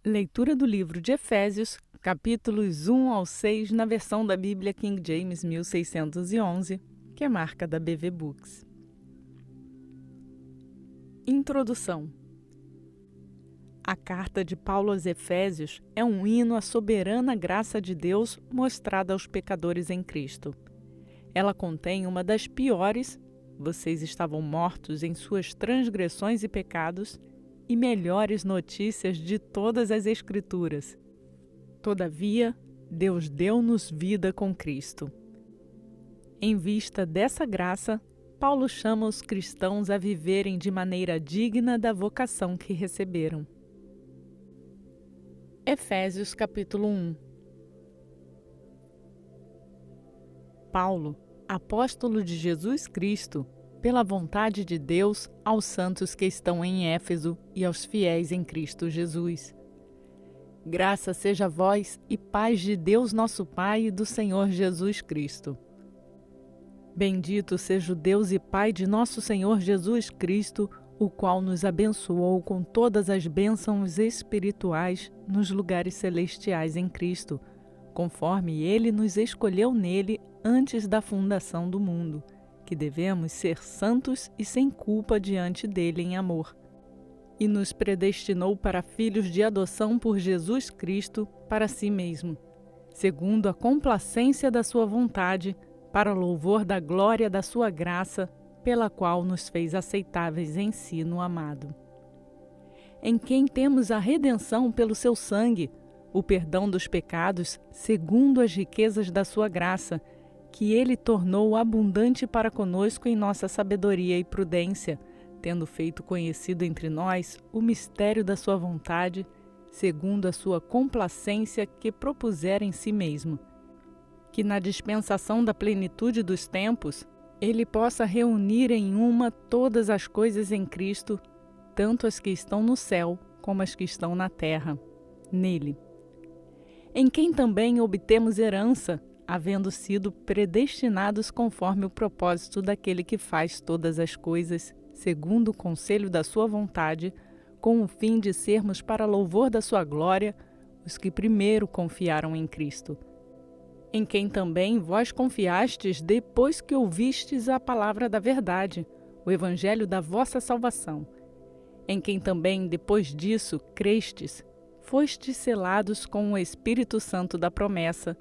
Leitura do livro de Efésios, capítulos 1 ao 6, na versão da Bíblia King James 1611, que é marca da BV Books. Introdução. A carta de Paulo aos Efésios é um hino à soberana graça de Deus mostrada aos pecadores em Cristo. Ela contém uma das piores, vocês estavam mortos em suas transgressões e pecados, e melhores notícias de todas as Escrituras. Todavia, Deus deu-nos vida com Cristo. Em vista dessa graça, Paulo chama os cristãos a viverem de maneira digna da vocação que receberam. Efésios capítulo 1. Paulo, apóstolo de Jesus Cristo, pela vontade de Deus, aos santos que estão em Éfeso e aos fiéis em Cristo Jesus. Graça seja a vós e paz de Deus nosso Pai e do Senhor Jesus Cristo. Bendito seja o Deus e Pai de nosso Senhor Jesus Cristo, o qual nos abençoou com todas as bênçãos espirituais nos lugares celestiais em Cristo, conforme Ele nos escolheu nele antes da fundação do mundo, que devemos ser santos e sem culpa diante dele em amor. E nos predestinou para filhos de adoção por Jesus Cristo para si mesmo, segundo a complacência da sua vontade, para louvor da glória da sua graça, pela qual nos fez aceitáveis em si no amado. Em quem temos a redenção pelo seu sangue, o perdão dos pecados, segundo as riquezas da sua graça, que ele tornou abundante para conosco em nossa sabedoria e prudência, tendo feito conhecido entre nós o mistério da sua vontade, segundo a sua complacência que propusera em si mesmo, que na dispensação da plenitude dos tempos, ele possa reunir em uma todas as coisas em Cristo, tanto as que estão no céu como as que estão na terra, nele. Em quem também obtemos herança, havendo sido predestinados conforme o propósito daquele que faz todas as coisas, segundo o conselho da sua vontade, com o fim de sermos para louvor da sua glória, os que primeiro confiaram em Cristo. Em quem também vós confiastes depois que ouvistes a palavra da verdade, o evangelho da vossa salvação. Em quem também, depois disso, crestes, fostes selados com o Espírito Santo da promessa,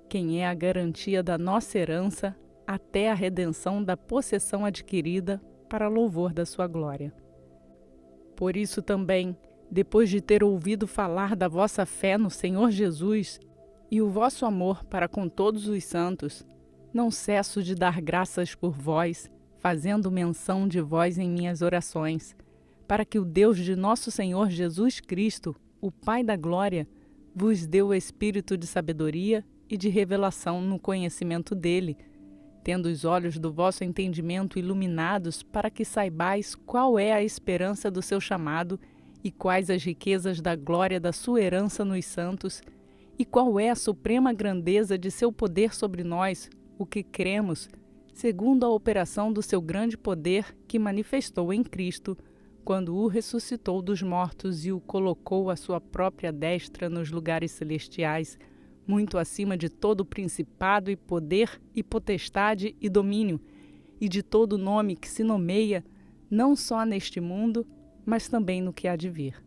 quem é a garantia da nossa herança até a redenção da possessão adquirida para louvor da sua glória. Por isso também, depois de ter ouvido falar da vossa fé no Senhor Jesus e o vosso amor para com todos os santos, não cesso de dar graças por vós, fazendo menção de vós em minhas orações, para que o Deus de nosso Senhor Jesus Cristo, o Pai da glória, vos dê o espírito de sabedoria e de revelação no conhecimento dele, tendo os olhos do vosso entendimento iluminados para que saibais qual é a esperança do seu chamado e quais as riquezas da glória da sua herança nos santos e qual é a suprema grandeza de seu poder sobre nós, o que cremos, segundo a operação do seu grande poder que manifestou em Cristo, quando o ressuscitou dos mortos e o colocou à sua própria destra nos lugares celestiais, muito acima de todo principado e poder e potestade e domínio, e de todo nome que se nomeia, não só neste mundo, mas também no que há de vir.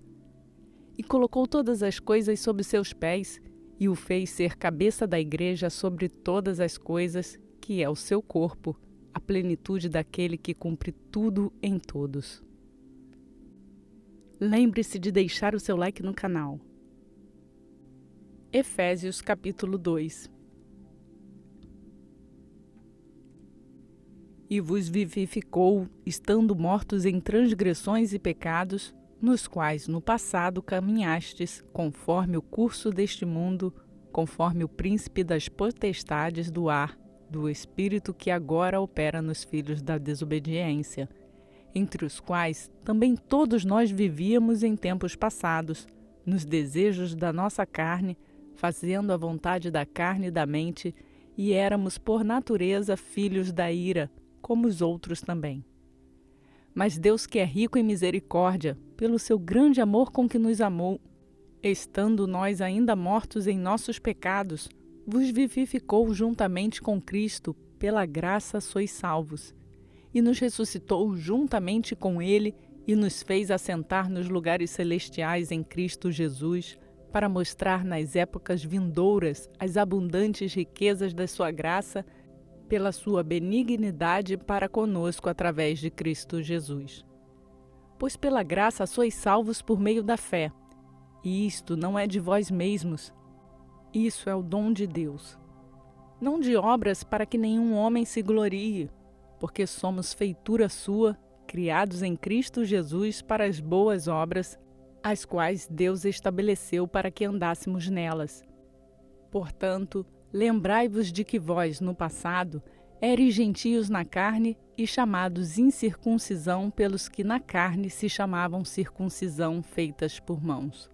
E colocou todas as coisas sob seus pés, e o fez ser cabeça da igreja sobre todas as coisas, que é o seu corpo, a plenitude daquele que cumpre tudo em todos. Lembre-se de deixar o seu like no canal. Efésios capítulo 2. E vos vivificou, estando mortos em transgressões e pecados, nos quais no passado caminhastes, conforme o curso deste mundo, conforme o príncipe das potestades do ar, do espírito que agora opera nos filhos da desobediência, entre os quais também todos nós vivíamos em tempos passados, nos desejos da nossa carne, fazendo a vontade da carne e da mente, e éramos por natureza filhos da ira, como os outros também. Mas Deus, que é rico em misericórdia, pelo seu grande amor com que nos amou, estando nós ainda mortos em nossos pecados, vos vivificou juntamente com Cristo, pela graça sois salvos, e nos ressuscitou juntamente com Ele e nos fez assentar nos lugares celestiais em Cristo Jesus, para mostrar nas épocas vindouras as abundantes riquezas da sua graça, pela sua benignidade para conosco através de Cristo Jesus. Pois pela graça sois salvos por meio da fé, e isto não é de vós mesmos, isso é o dom de Deus. Não de obras para que nenhum homem se glorie, porque somos feitura sua, criados em Cristo Jesus para as boas obras, as quais Deus estabeleceu para que andássemos nelas. Portanto, lembrai-vos de que vós, no passado, éreis gentios na carne e chamados incircuncisão pelos que na carne se chamavam circuncisão feitas por mãos.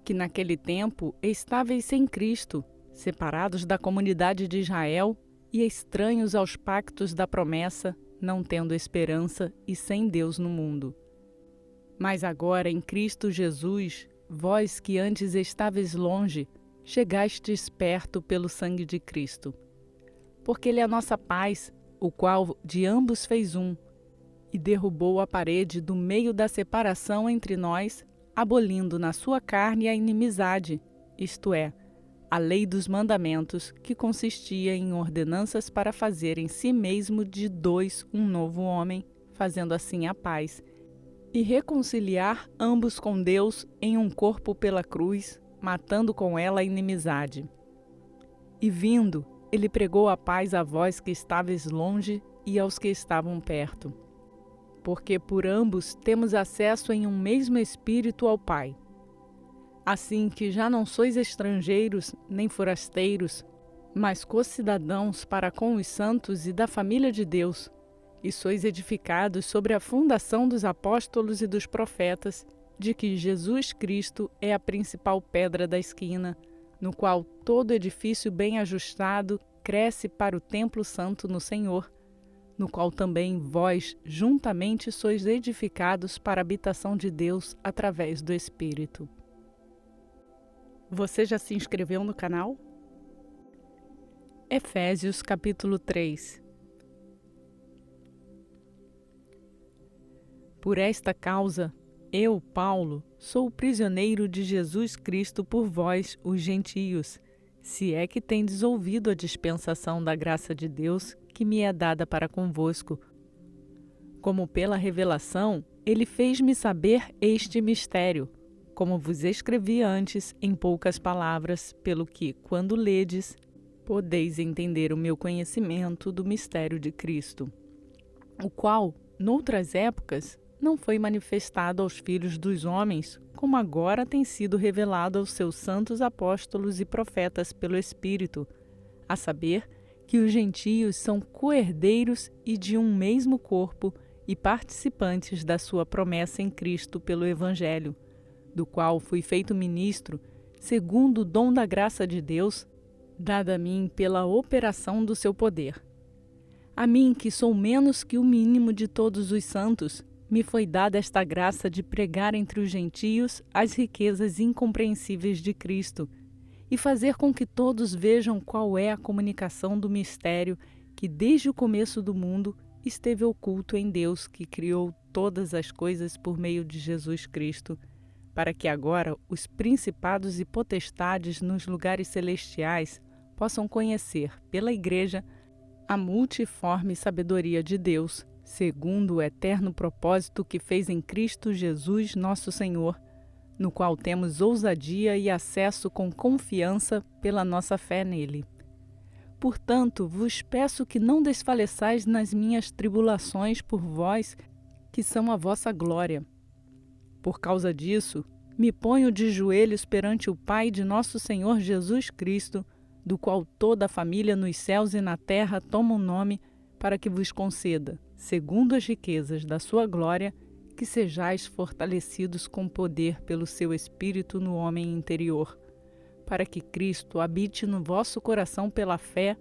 Que naquele tempo estáveis sem Cristo, separados da comunidade de Israel e estranhos aos pactos da promessa, não tendo esperança e sem Deus no mundo. Mas agora em Cristo Jesus, vós que antes estáveis longe, chegastes perto pelo sangue de Cristo. Porque Ele é a nossa paz, o qual de ambos fez um, e derrubou a parede do meio da separação entre nós, abolindo na sua carne a inimizade, isto é, a lei dos mandamentos, que consistia em ordenanças para fazer em si mesmo de dois um novo homem, fazendo assim a paz, e reconciliar ambos com Deus em um corpo pela cruz, matando com ela a inimizade. E vindo, ele pregou a paz a vós que estáveis longe e aos que estavam perto. Porque por ambos temos acesso em um mesmo Espírito ao Pai. Assim que já não sois estrangeiros nem forasteiros, mas co-cidadãos para com os santos e da família de Deus, e sois edificados sobre a fundação dos apóstolos e dos profetas, de que Jesus Cristo é a principal pedra da esquina, no qual todo edifício bem ajustado cresce para o templo santo no Senhor, no qual também vós juntamente sois edificados para a habitação de Deus através do Espírito. Você já se inscreveu no canal? Efésios capítulo 3. Por esta causa, eu, Paulo, sou prisioneiro de Jesus Cristo por vós, os gentios, se é que tendes ouvido a dispensação da graça de Deus que me é dada para convosco. Como pela revelação, ele fez-me saber este mistério, como vos escrevi antes em poucas palavras, pelo que, quando ledes, podeis entender o meu conhecimento do mistério de Cristo, o qual, noutras épocas, não foi manifestado aos filhos dos homens, como agora tem sido revelado aos seus santos apóstolos e profetas pelo Espírito, a saber, que os gentios são co-herdeiros e de um mesmo corpo e participantes da sua promessa em Cristo pelo Evangelho, do qual fui feito ministro, segundo o dom da graça de Deus, dada a mim pela operação do seu poder. A mim, que sou menos que o mínimo de todos os santos, me foi dada esta graça de pregar entre os gentios as riquezas incompreensíveis de Cristo, e fazer com que todos vejam qual é a comunicação do mistério que desde o começo do mundo esteve oculto em Deus, que criou todas as coisas por meio de Jesus Cristo, para que agora os principados e potestades nos lugares celestiais possam conhecer, pela Igreja, a multiforme sabedoria de Deus, segundo o eterno propósito que fez em Cristo Jesus nosso Senhor, no qual temos ousadia e acesso com confiança pela nossa fé nele. Portanto, vos peço que não desfaleçais nas minhas tribulações por vós, que são a vossa glória. Por causa disso, me ponho de joelhos perante o Pai de nosso Senhor Jesus Cristo, do qual toda a família nos céus e na terra toma um nome, para que vos conceda, segundo as riquezas da sua glória, que sejais fortalecidos com poder pelo seu Espírito no homem interior, para que Cristo habite no vosso coração pela fé,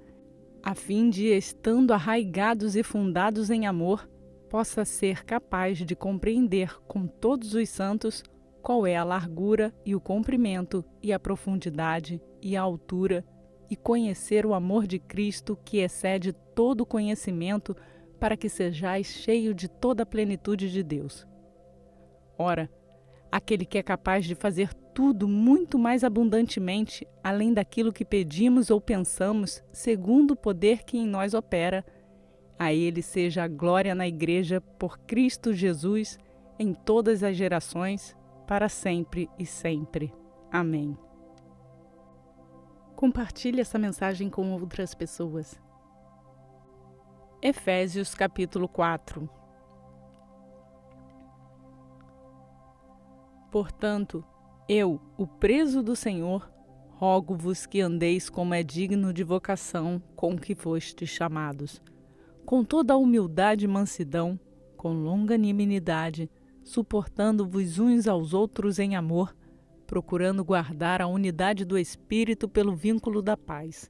a fim de, estando arraigados e fundados em amor, possa ser capaz de compreender com todos os santos qual é a largura e o comprimento e a profundidade e a altura, e conhecer o amor de Cristo que excede todo o conhecimento, para que sejais cheio de toda a plenitude de Deus. Ora, aquele que é capaz de fazer tudo muito mais abundantemente, além daquilo que pedimos ou pensamos, segundo o poder que em nós opera, a Ele seja a glória na Igreja por Cristo Jesus, em todas as gerações, para sempre e sempre. Amém. Compartilhe essa mensagem com outras pessoas. Efésios capítulo 4. Portanto, eu, o preso do Senhor, rogo-vos que andeis como é digno de vocação com que fostes chamados, com toda a humildade e mansidão, com longanimidade, suportando-vos uns aos outros em amor, procurando guardar a unidade do Espírito pelo vínculo da paz.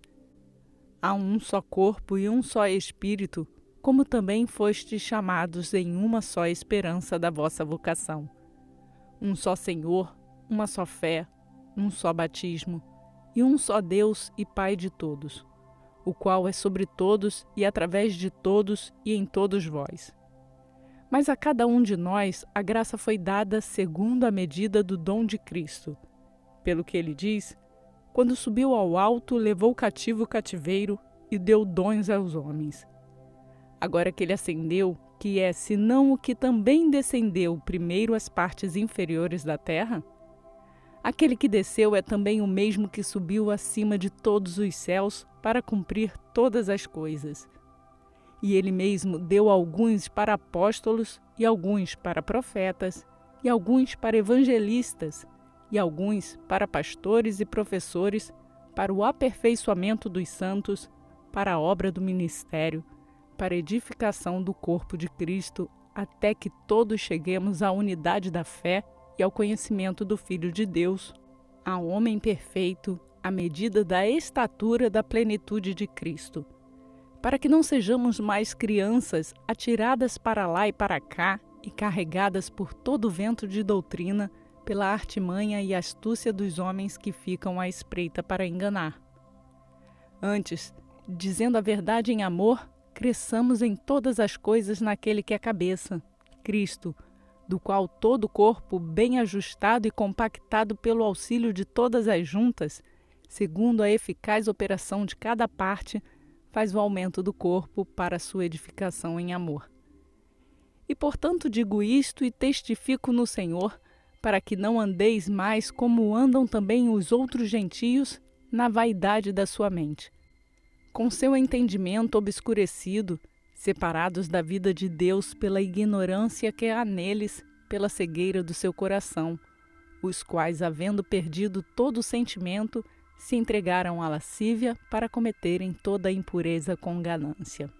Há um só corpo e um só Espírito, como também fostes chamados em uma só esperança da vossa vocação. Um só Senhor, uma só fé, um só batismo, e um só Deus e Pai de todos, o qual é sobre todos e através de todos e em todos vós. Mas a cada um de nós a graça foi dada segundo a medida do dom de Cristo. Pelo que ele diz, quando subiu ao alto, levou cativo o cativeiro e deu dons aos homens. Agora que ele ascendeu, que é senão o que também descendeu primeiro às partes inferiores da terra? Aquele que desceu é também o mesmo que subiu acima de todos os céus para cumprir todas as coisas. E ele mesmo deu alguns para apóstolos, e alguns para profetas, e alguns para evangelistas, e alguns para pastores e professores, para o aperfeiçoamento dos santos, para a obra do ministério, para a edificação do corpo de Cristo, até que todos cheguemos à unidade da fé e ao conhecimento do Filho de Deus, ao homem perfeito, à medida da estatura da plenitude de Cristo, para que não sejamos mais crianças atiradas para lá e para cá e carregadas por todo o vento de doutrina, pela artimanha e astúcia dos homens que ficam à espreita para enganar. Antes, dizendo a verdade em amor, cresçamos em todas as coisas naquele que é cabeça, Cristo, do qual todo o corpo, bem ajustado e compactado pelo auxílio de todas as juntas, segundo a eficaz operação de cada parte, faz o aumento do corpo para a sua edificação em amor. E portanto digo isto e testifico no Senhor, para que não andeis mais como andam também os outros gentios, na vaidade da sua mente, com seu entendimento obscurecido, separados da vida de Deus pela ignorância que há neles, pela cegueira do seu coração, os quais, havendo perdido todo o sentimento, se entregaram à lascívia para cometerem toda a impureza com ganância.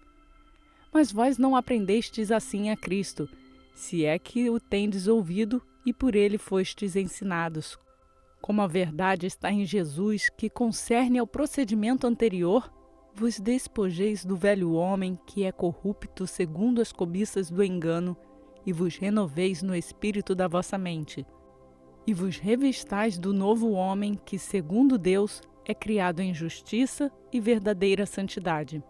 Mas vós não aprendestes assim a Cristo, se é que o tendes ouvido e por ele fostes ensinados, como a verdade está em Jesus, que concerne ao procedimento anterior, vos despojeis do velho homem, que é corrupto segundo as cobiças do engano, e vos renoveis no espírito da vossa mente, e vos revistais do novo homem, que segundo Deus é criado em justiça e verdadeira santidade.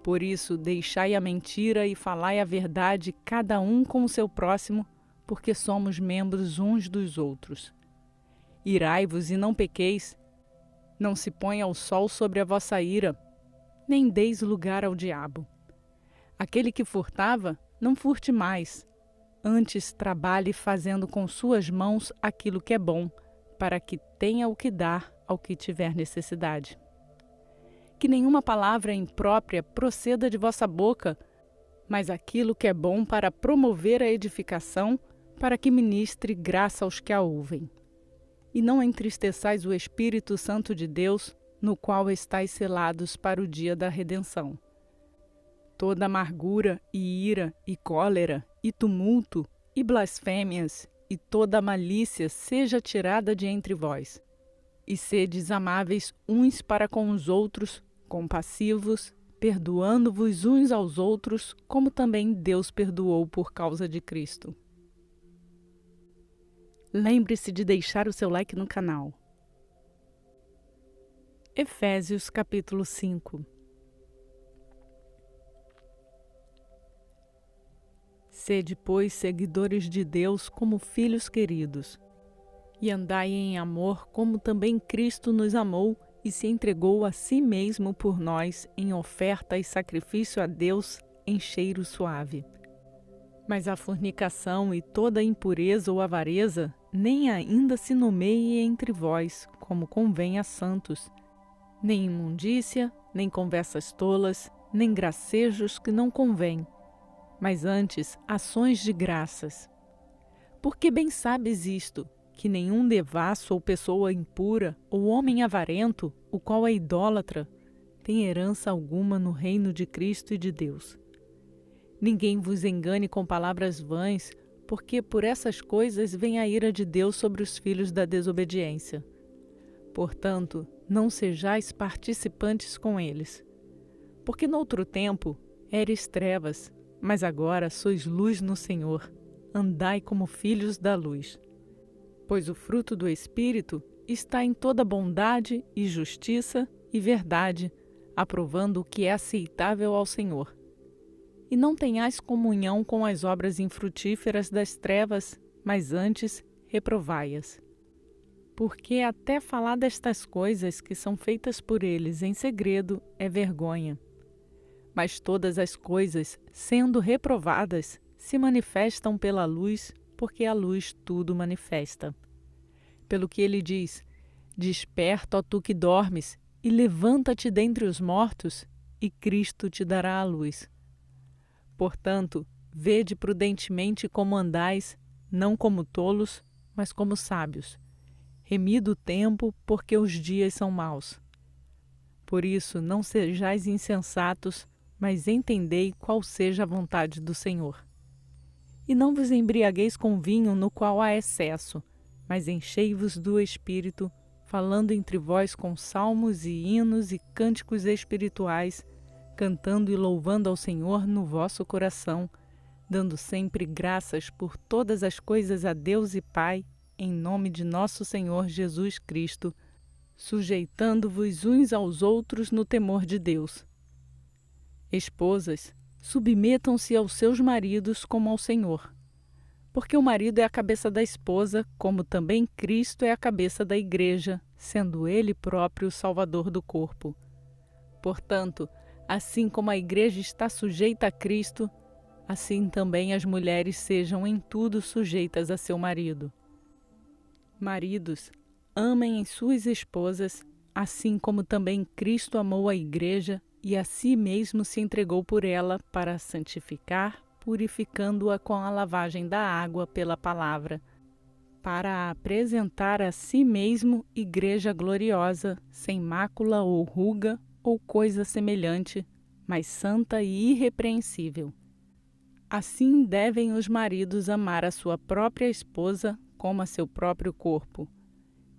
Por isso, deixai a mentira e falai a verdade, cada um com o seu próximo, porque somos membros uns dos outros. Irai-vos e não pequeis, não se ponha o sol sobre a vossa ira, nem deis lugar ao diabo. Aquele que furtava, não furte mais, antes trabalhe fazendo com suas mãos aquilo que é bom, para que tenha o que dar ao que tiver necessidade. Que nenhuma palavra imprópria proceda de vossa boca, mas aquilo que é bom para promover a edificação, para que ministre graça aos que a ouvem. E não entristeçais o Espírito Santo de Deus, no qual estáis selados para o dia da redenção. Toda amargura e ira e cólera e tumulto e blasfêmias e toda malícia seja tirada de entre vós. E sedes amáveis uns para com os outros, compassivos, perdoando-vos uns aos outros, como também Deus perdoou por causa de Cristo. Lembre-se de deixar o seu like no canal. Efésios capítulo 5. Sede, pois, seguidores de Deus como filhos queridos, e andai em amor como também Cristo nos amou e se entregou a si mesmo por nós em oferta e sacrifício a Deus em cheiro suave. Mas a fornicação e toda impureza ou avareza nem ainda se nomeie entre vós, como convém a santos, nem imundícia, nem conversas tolas, nem gracejos que não convém, mas antes ações de graças. Porque bem sabes isto, que nenhum devasso ou pessoa impura, ou homem avarento, o qual é idólatra, tem herança alguma no reino de Cristo e de Deus. Ninguém vos engane com palavras vãs, porque por essas coisas vem a ira de Deus sobre os filhos da desobediência. Portanto, não sejais participantes com eles. Porque noutro tempo eres trevas, mas agora sois luz no Senhor. Andai como filhos da luz. Pois o fruto do Espírito está em toda bondade e justiça e verdade, aprovando o que é aceitável ao Senhor. E não tenhais comunhão com as obras infrutíferas das trevas, mas antes reprovai-as. Porque até falar destas coisas que são feitas por eles em segredo é vergonha. Mas todas as coisas, sendo reprovadas, se manifestam pela luz, porque a luz tudo manifesta. Pelo que ele diz: Desperta, ó tu que dormes, e levanta-te dentre os mortos, e Cristo te dará a luz. Portanto, vede prudentemente como andais, não como tolos, mas como sábios, remido o tempo, porque os dias são maus. Por isso, não sejais insensatos, mas entendei qual seja a vontade do Senhor. E não vos embriagueis com vinho no qual há excesso, mas enchei-vos do Espírito, falando entre vós com salmos e hinos e cânticos espirituais, cantando e louvando ao Senhor no vosso coração, dando sempre graças por todas as coisas a Deus e Pai, em nome de nosso Senhor Jesus Cristo, sujeitando-vos uns aos outros no temor de Deus. Esposas, submetam-se aos seus maridos como ao Senhor. Porque o marido é a cabeça da esposa, como também Cristo é a cabeça da igreja, sendo ele próprio o Salvador do corpo. Portanto, assim como a igreja está sujeita a Cristo, assim também as mulheres sejam em tudo sujeitas a seu marido. Maridos, amem as suas esposas, assim como também Cristo amou a igreja e a si mesmo se entregou por ela para a santificar, purificando-a com a lavagem da água pela palavra, para a apresentar a si mesmo igreja gloriosa, sem mácula ou ruga ou coisa semelhante, mas santa e irrepreensível. Assim devem os maridos amar a sua própria esposa como a seu próprio corpo.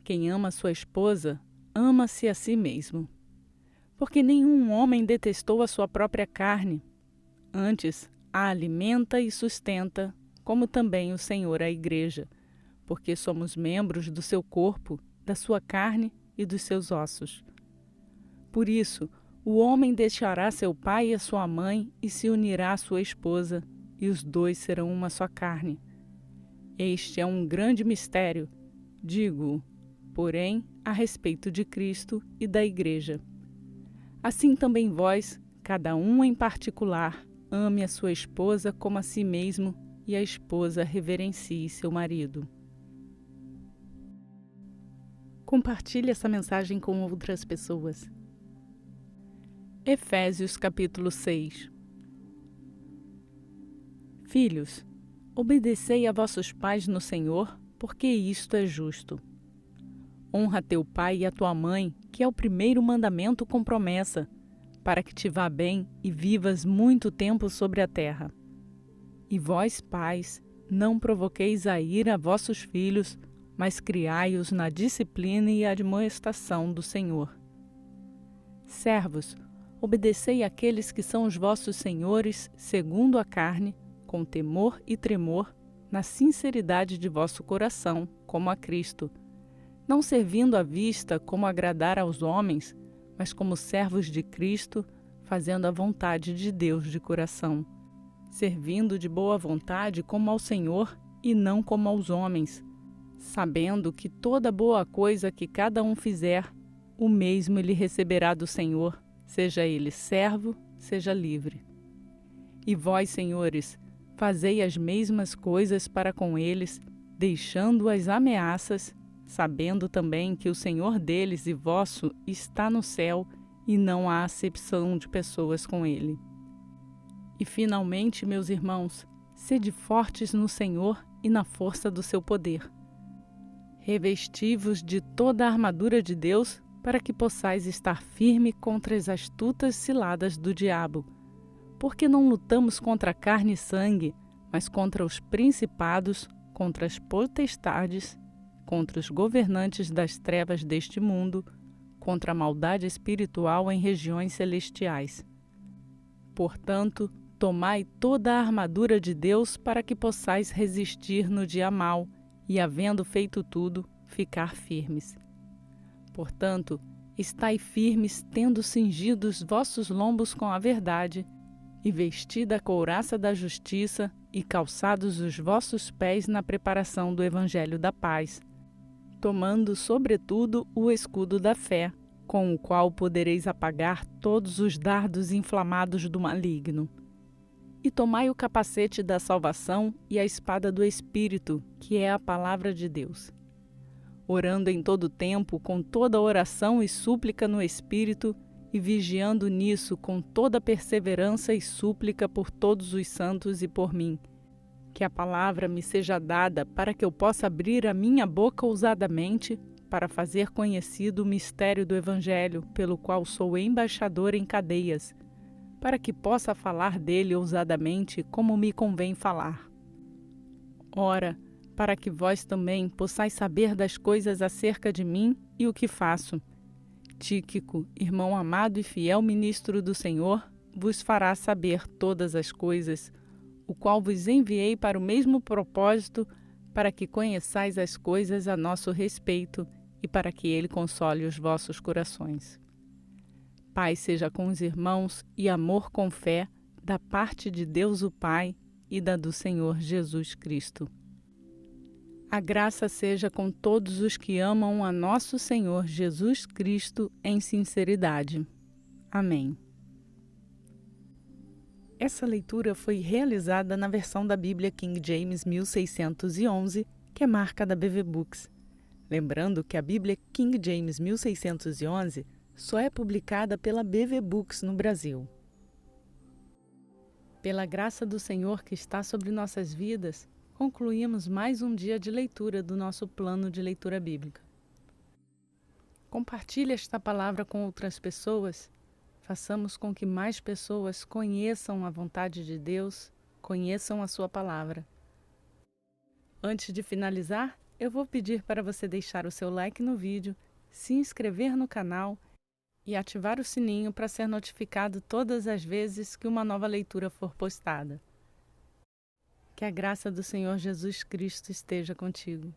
Quem ama sua esposa, ama-se a si mesmo. Porque nenhum homem detestou a sua própria carne. Antes, a alimenta e sustenta, como também o Senhor a igreja, porque somos membros do seu corpo, da sua carne e dos seus ossos. Por isso, o homem deixará seu pai e a sua mãe e se unirá à sua esposa, e os dois serão uma só carne. Este é um grande mistério, digo-o, porém, a respeito de Cristo e da igreja. Assim também vós, cada um em particular, ame a sua esposa como a si mesmo, e a esposa reverencie seu marido. Compartilhe essa mensagem com outras pessoas. Efésios capítulo 6. Filhos, obedecei a vossos pais no Senhor, porque isto é justo. Honra teu pai e a tua mãe, que é o primeiro mandamento com promessa, para que te vá bem e vivas muito tempo sobre a terra. E vós, pais, não provoqueis a ira a vossos filhos, mas criai-os na disciplina e admoestação do Senhor. Servos, obedecei àqueles que são os vossos senhores, segundo a carne, com temor e tremor, na sinceridade de vosso coração, como a Cristo, não servindo à vista como agradar aos homens, mas como servos de Cristo, fazendo a vontade de Deus de coração, servindo de boa vontade como ao Senhor e não como aos homens, sabendo que toda boa coisa que cada um fizer, o mesmo ele receberá do Senhor, seja ele servo, seja livre. E vós, senhores, fazei as mesmas coisas para com eles, deixando as ameaças, sabendo também que o Senhor deles e vosso está no céu e não há acepção de pessoas com ele. E finalmente, meus irmãos, sede fortes no Senhor e na força do seu poder. Revesti-vos de toda a armadura de Deus para que possais estar firme contra as astutas ciladas do diabo. Porque não lutamos contra carne e sangue, mas contra os principados, contra as potestades, contra os governantes das trevas deste mundo, contra a maldade espiritual em regiões celestiais. Portanto, tomai toda a armadura de Deus para que possais resistir no dia mau e, havendo feito tudo, ficar firmes. Portanto, estai firmes, tendo cingido os vossos lombos com a verdade, e vestida a couraça da justiça, e calçados os vossos pés na preparação do evangelho da paz, tomando, sobretudo, o escudo da fé, com o qual podereis apagar todos os dardos inflamados do maligno. E tomai o capacete da salvação e a espada do Espírito, que é a palavra de Deus. Orando em todo tempo, com toda oração e súplica no Espírito, e vigiando nisso com toda perseverança e súplica por todos os santos e por mim, que a palavra me seja dada para que eu possa abrir a minha boca ousadamente, para fazer conhecido o mistério do Evangelho, pelo qual sou embaixador em cadeias, para que possa falar dele ousadamente como me convém falar. Ora, para que vós também possais saber das coisas acerca de mim e o que faço, Tíquico, irmão amado e fiel ministro do Senhor, vos fará saber todas as coisas, o qual vos enviei para o mesmo propósito, para que conheçais as coisas a nosso respeito e para que ele console os vossos corações. Paz seja com os irmãos e amor com fé, da parte de Deus o Pai e da do Senhor Jesus Cristo. A graça seja com todos os que amam a nosso Senhor Jesus Cristo em sinceridade. Amém. Essa leitura foi realizada na versão da Bíblia King James 1611, que é marca da BV Books. Lembrando que a Bíblia King James 1611 só é publicada pela BV Books no Brasil. Pela graça do Senhor que está sobre nossas vidas, concluímos mais um dia de leitura do nosso plano de leitura bíblica. Compartilhe esta palavra com outras pessoas. Façamos com que mais pessoas conheçam a vontade de Deus, conheçam a sua palavra. Antes de finalizar, eu vou pedir para você deixar o seu like no vídeo, se inscrever no canal e ativar o sininho para ser notificado todas as vezes que uma nova leitura for postada. Que a graça do Senhor Jesus Cristo esteja contigo.